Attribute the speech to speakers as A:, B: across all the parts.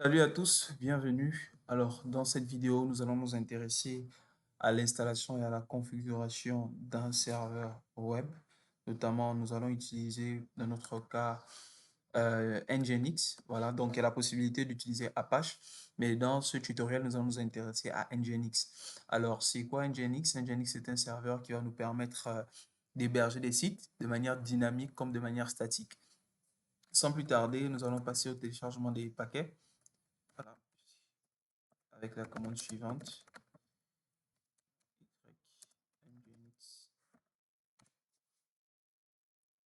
A: Salut à tous, bienvenue. Alors, dans cette vidéo, nous allons nous intéresser à l'installation et à la configuration d'un serveur web. Notamment, nous allons utiliser, dans notre cas, Nginx. Voilà, donc il y a la possibilité d'utiliser Apache. Mais dans ce tutoriel, nous allons nous intéresser à Nginx. Alors, c'est quoi Nginx? Nginx est un serveur qui va nous permettre d'héberger des sites de manière dynamique comme de manière statique. Sans plus tarder, nous allons passer au téléchargement des paquets. Voilà, avec la commande suivante.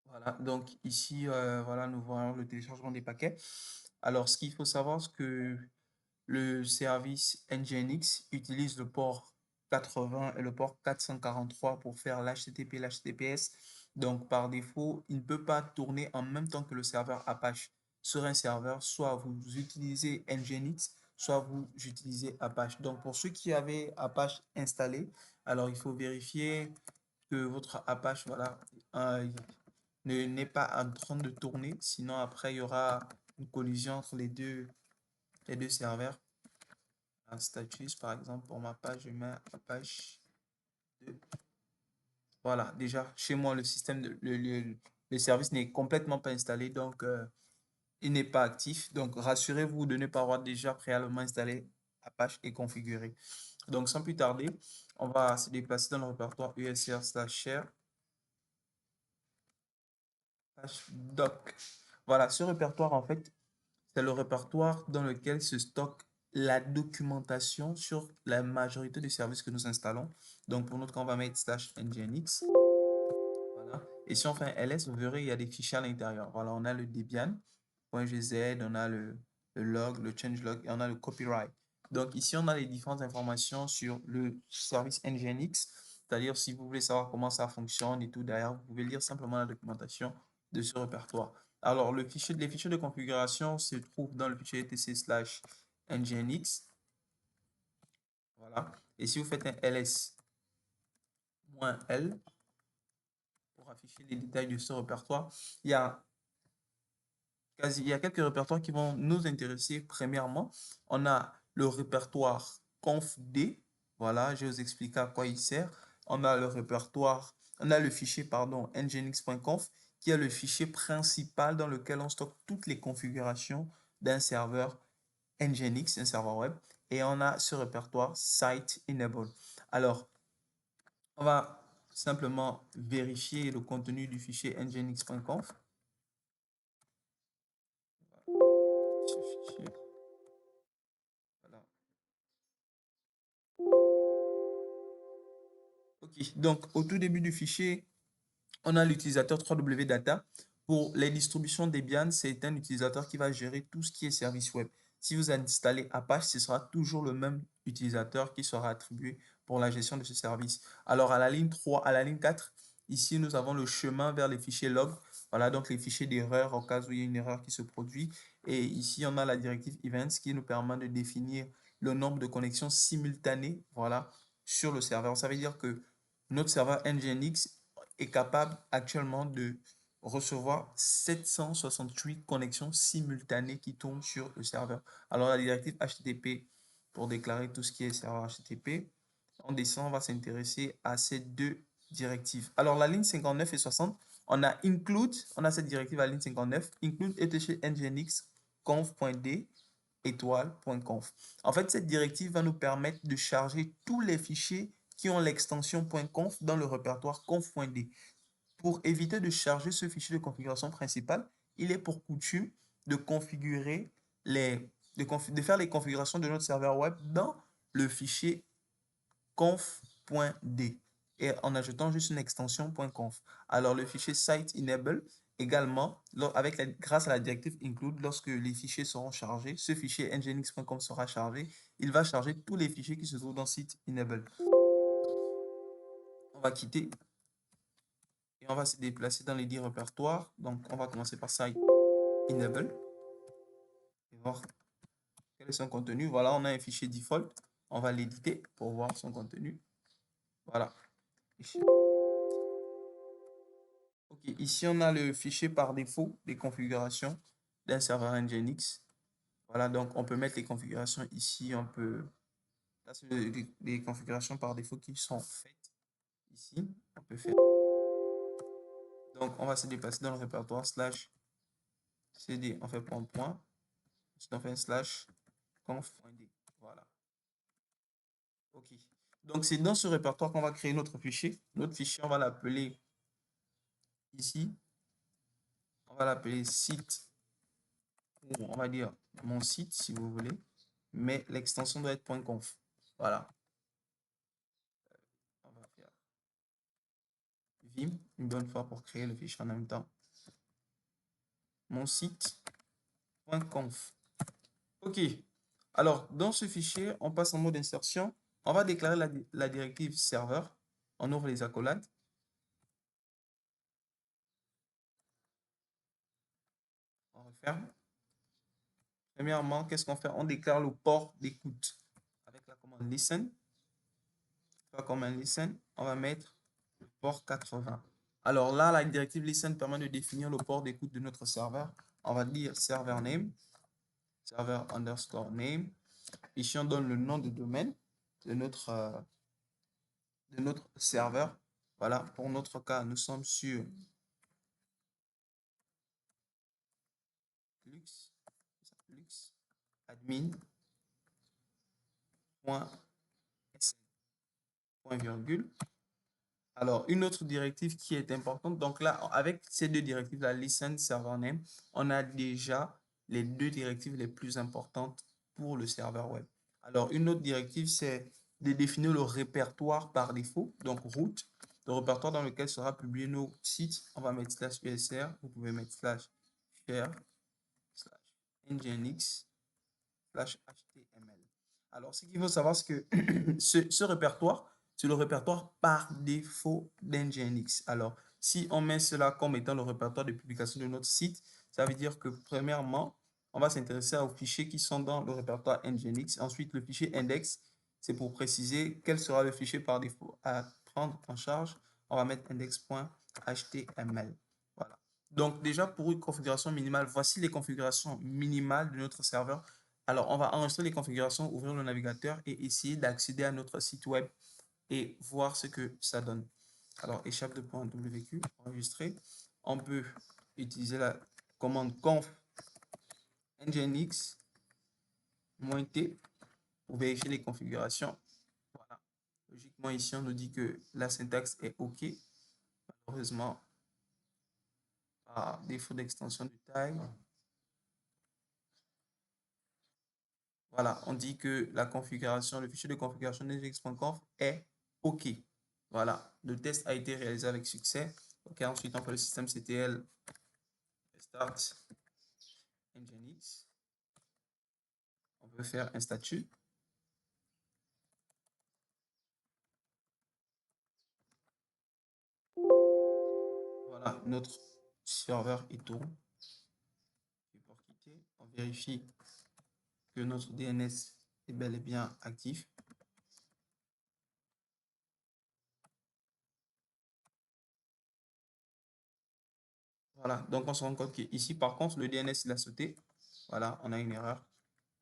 A: Voilà, donc ici, voilà, nous voyons le téléchargement des paquets. Alors, ce qu'il faut savoir, c'est que le service Nginx utilise le port 80 et le port 443 pour faire l'HTTP et l'HTTPS. Donc, par défaut, il ne peut pas tourner en même temps que le serveur Apache. Sur un serveur, soit vous utilisez Nginx, soit vous utilisez Apache. Donc, pour ceux qui avaient Apache installé, alors il faut vérifier que votre Apache, voilà, n'est pas en train de tourner. Sinon, après, il y aura une collision entre les deux serveurs. Un status, par exemple, pour ma page, je mets Apache 2. Voilà, déjà, chez moi, le système, le service n'est complètement pas installé, donc il n'est pas actif. Donc, rassurez-vous de ne pas avoir déjà préalablement installé Apache et configuré. Donc, sans plus tarder, on va se déplacer dans le répertoire usr/share doc. Voilà, ce répertoire, en fait, c'est le répertoire dans lequel se stocke la documentation sur la majorité des services que nous installons. Donc, pour notre cas, on va mettre /nginx. Voilà. Et si on fait un ls, vous verrez, il y a des fichiers à l'intérieur. Voilà, on a le debian.gz, on a le log, le changelog et on a le copyright. Donc, ici, on a les différentes informations sur le service nginx. C'est-à-dire, si vous voulez savoir comment ça fonctionne et tout, derrière, vous pouvez lire simplement la documentation de ce répertoire. Alors, les fichiers de configuration se trouvent dans le fichier etc/nginx. Voilà. Et si vous faites un ls-l pour afficher les détails de ce répertoire, il y a quelques répertoires qui vont nous intéresser. Premièrement, on a le répertoire confd. Voilà, je vais vous expliquer à quoi il sert. On a le répertoire, on a le fichier, pardon, nginx.conf, qui est le fichier principal dans lequel on stocke toutes les configurations d'un serveur Nginx, un serveur web. Et on a ce répertoire site enable. Alors, on va simplement vérifier le contenu du fichier nginx.conf. Ce fichier, voilà. Ok, donc au tout début du fichier, on a l'utilisateur www.data. Pour les distributions Debian, c'est un utilisateur qui va gérer tout ce qui est service web. Si vous installez Apache, ce sera toujours le même utilisateur qui sera attribué pour la gestion de ce service. Alors à la ligne 3, à la ligne 4, ici nous avons le chemin vers les fichiers log. Voilà donc les fichiers d'erreur au cas où il y a une erreur qui se produit. Et ici on a la directive events qui nous permet de définir le nombre de connexions simultanées, voilà, sur le serveur. Ça veut dire que notre serveur Nginx est capable actuellement de recevoir 768 connexions simultanées qui tournent sur le serveur. Alors, la directive HTTP, pour déclarer tout ce qui est serveur HTTP, on descend, on va s'intéresser à ces deux directives. Alors, la ligne 59 et 60, on a include, on a cette directive à la ligne 59, include etc nginx conf.d étoile.conf. En fait, cette directive va nous permettre de charger tous les fichiers qui ont l'extension .conf dans le répertoire conf.d. Pour éviter de charger ce fichier de configuration principale, il est pour coutume de configurer de faire les configurations de notre serveur web dans le fichier conf.d et en ajoutant juste une extension .conf. Alors le fichier site enable également, grâce à la directive include, lorsque les fichiers seront chargés, ce fichier nginx.conf sera chargé, il va charger tous les fichiers qui se trouvent dans site enable. On va quitter et on va se déplacer dans les 10 répertoires. Donc on va commencer par site enable et voir quel est son contenu. Voilà, on a un fichier default. On va l'éditer pour voir son contenu. Voilà. Ok, ici on a le fichier par défaut des configurations d'un serveur Nginx. Voilà, donc on peut mettre les configurations ici. On peut... Là, c'est les configurations par défaut qui sont faites ici. On peut faire... Donc, on va se déplacer dans le répertoire slash cd. On fait point point. Ensuite, on fait un slash conf.d. Voilà. OK. Donc, c'est dans ce répertoire qu'on va créer notre fichier. Notre fichier, on va l'appeler ici. On va l'appeler site. Ou on va dire mon site, si vous voulez. Mais l'extension doit être .conf. Voilà. On va faire vim une bonne fois pour créer le fichier en même temps. Mon site.conf. OK. Alors, dans ce fichier, on passe en mode insertion. On va déclarer la directive serveur. On ouvre les accolades. On referme. Premièrement, qu'est-ce qu'on fait? On déclare le port d'écoute avec la commande listen. La commande listen, on va mettre le port 80. Alors là, la directive listen permet de définir le port d'écoute de notre serveur. On va dire server name, server underscore name. Ici, on donne le nom de domaine de notre serveur. Voilà, pour notre cas, nous sommes sur lux admin point virgule. Alors, une autre directive qui est importante. Donc là, avec ces deux directives, la listen, server name, on a déjà les deux directives les plus importantes pour le serveur web. Alors, une autre directive, c'est de définir le répertoire par défaut, donc root, le répertoire dans lequel sera publié nos sites. On va mettre slash usr, vous pouvez mettre slash share, slash nginx, slash html. Alors, ce qu'il faut savoir, c'est que ce répertoire, c'est le répertoire par défaut d'Nginx. Alors, si on met cela comme étant le répertoire de publication de notre site, ça veut dire que premièrement, on va s'intéresser aux fichiers qui sont dans le répertoire Nginx. Ensuite, le fichier index, c'est pour préciser quel sera le fichier par défaut à prendre en charge. On va mettre index.html. Voilà. Donc, déjà, pour une configuration minimale, voici les configurations minimales de notre serveur. Alors, on va enregistrer les configurations, ouvrir le navigateur et essayer d'accéder à notre site web et voir ce que ça donne. Alors, échappe de .wq, enregistrer. On peut utiliser la commande conf nginx -t pour vérifier les configurations. Voilà. Logiquement, ici, on nous dit que la syntaxe est OK. Malheureusement, par défaut d'extension de taille. Voilà, on dit que la configuration, le fichier de configuration nginx.conf est OK. Voilà, le test a été réalisé avec succès. OK, ensuite on fait le systemctl start nginx. On peut faire un statut. Voilà, notre serveur est tourne. On vérifie que notre DNS est bel et bien actif. Voilà, donc on se rend compte qu'ici, par contre, le DNS il a sauté. Voilà, on a une erreur.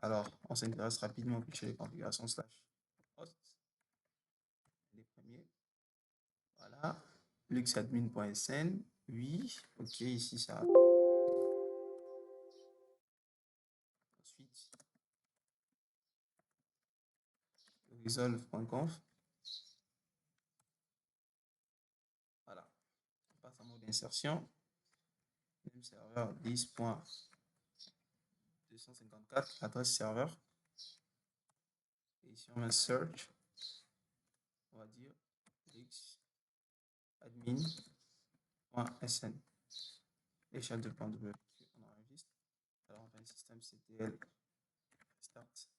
A: Alors, on s'intéresse rapidement au fichier de configuration slash host. Les premiers. Voilà, luxadmin.sn. Oui, ok, ici ça. Ensuite, resolve.conf. Voilà, on passe en mode insertion. Même serveur 10.254, adresse serveur. Et ici on met search. On va dire luxadmin.sn. L'échelle de .w. On enregistre. Alors on fait un système CTL start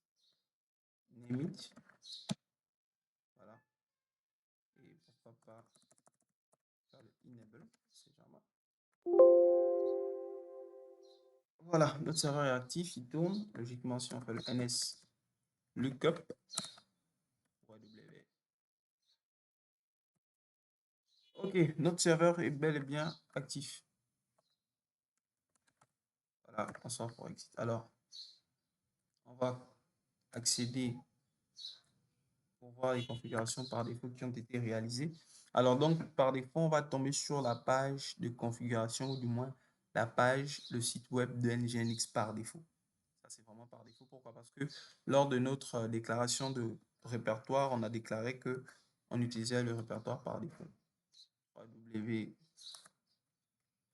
A: name it. Voilà. Et pourquoi pas faire le enable, c'est jamais. Voilà, notre serveur est actif, il tourne. Logiquement, si on fait le ns lookup, ok, notre serveur est bel et bien actif. Voilà, on sort pour exit. Alors, va accéder pour voir les configurations par défaut qui ont été réalisées. Alors donc, par défaut, on va tomber sur la page de configuration ou du moins la page, le site web de NGINX par défaut. Ça, c'est vraiment par défaut. Pourquoi? Parce que lors de notre déclaration de répertoire, on a déclaré que on utilisait le répertoire par défaut.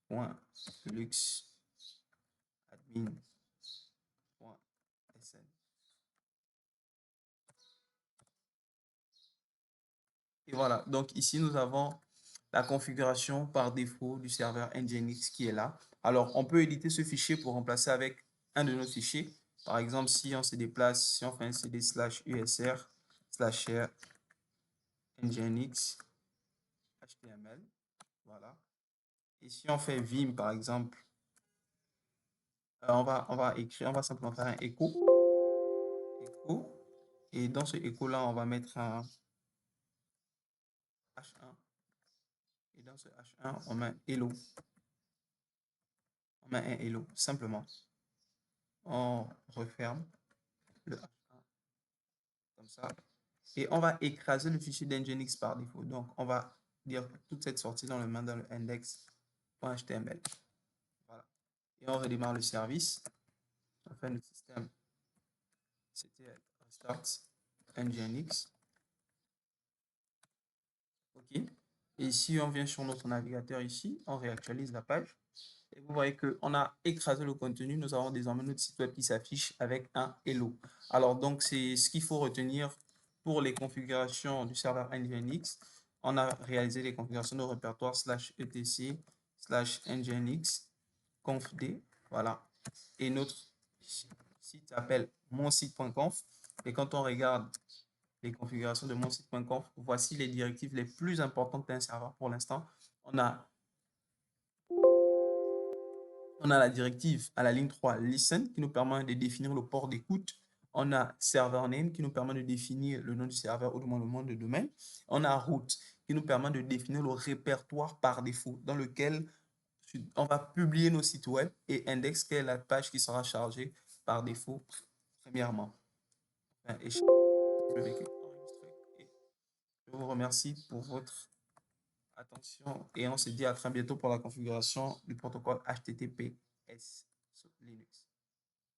A: www.luxadmin.sn. Et voilà, donc ici nous avons la configuration par défaut du serveur NGINX qui est là. Alors on peut éditer ce fichier pour remplacer avec un de nos fichiers. Par exemple, si on se déplace, si on fait un cd /usr/share nginx html, voilà. Et si on fait vim par exemple, on va écrire, on va simplement faire un écho, et dans ce écho là on va mettre un h1, et dans ce h1 on met hello, on met un hello simplement. On referme le h1 comme ça, et on va écraser le fichier d'NGINX par défaut. Donc on va dire que toute cette sortie dans le main dans le index.html. Voilà. Et on redémarre le service. On fait le système ctl restart nginx. OK. Et ici, on vient sur notre navigateur ici, on réactualise la page. Et vous voyez qu'on a écrasé le contenu. Nous avons désormais notre site web qui s'affiche avec un hello. Alors, donc, c'est ce qu'il faut retenir pour les configurations du serveur NGINX. On a réalisé les configurations de répertoire /etc/nginx confd. Voilà. Et notre site s'appelle monsite.conf. Et quand on regarde les configurations de monsite.conf, voici les directives les plus importantes d'un serveur pour l'instant. On a la directive à la ligne 3, listen, qui nous permet de définir le port d'écoute. On a server name qui nous permet de définir le nom du serveur ou du moins le nom de domaine. On a route qui nous permet de définir le répertoire par défaut dans lequel on va publier nos sites web, et index qui est la page qui sera chargée par défaut premièrement. Et je vous remercie pour votre attention et on se dit à très bientôt pour la configuration du protocole HTTPS sur Linux.